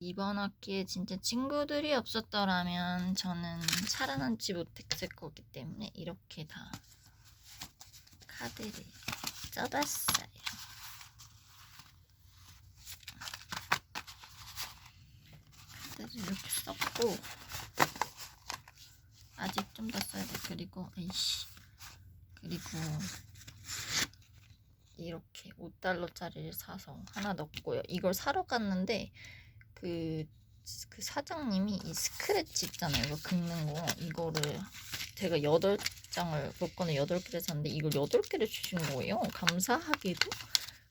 이번 학기에 진짜 친구들이 없었더라면 저는 살아남지 못했을 거기 때문에 이렇게 다 카드를 써봤어요. 카드를 이렇게 썼고 아직 좀 더 써야 돼. 그리고 이렇게 5달러짜리를 사서 하나 넣었고요. 이걸 사러 갔는데 그 사장님이 이 스크래치 있잖아요. 이거 긁는 거. 이거를 제가 8장을 물건을 8개를 샀는데 이걸 8개를 주신 거예요. 감사하게도.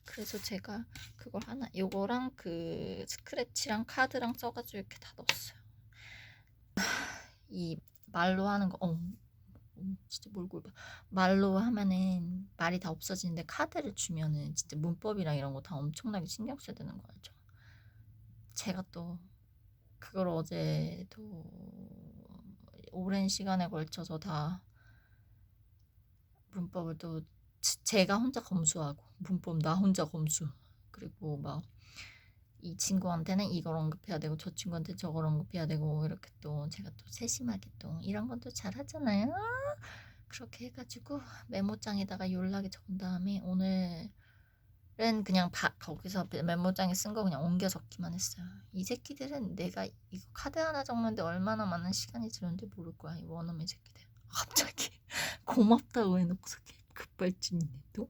그래서 제가 그걸 하나, 요거랑 그 스크래치랑 카드랑 써가지고 이렇게 다 넣었어요. 이 말로 하는 거, 진짜 몰골 봐. 말로 하면은 말이 다 없어지는데 카드를 주면은 진짜 문법이랑 이런 거 다 엄청나게 신경 써야 되는 거 알죠? 제가 또 그걸 어제도 오랜 시간에 걸쳐서 다 문법을 또 제가 혼자 검수하고 문법 나 혼자 검수 그리고 막 이 친구한테는 이걸 언급해야 되고 저 친구한테 저걸 언급해야 되고 이렇게 또 제가 또 세심하게 또 이런 건 또 잘하잖아요. 그렇게 해가지고 메모장에다가 요란하게 적은 다음에 오늘은 그냥 거기서 메모장에 쓴 거 그냥 옮겨 적기만 했어요. 이 새끼들은 내가 이거 카드 하나 적는데 얼마나 많은 시간이 들었는지 모를 거야. 이 원어민 새끼들. 갑자기 고맙다고 해놓고서 급발진이네 또.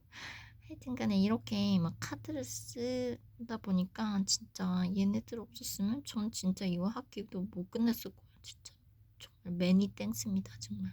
하여튼간에 이렇게 막 카드를 쓰다 보니까 진짜 얘네들 없었으면 전 진짜 이거 학기도 못 끝냈을 거예요. 진짜 정말 매니 땡스입니다 정말.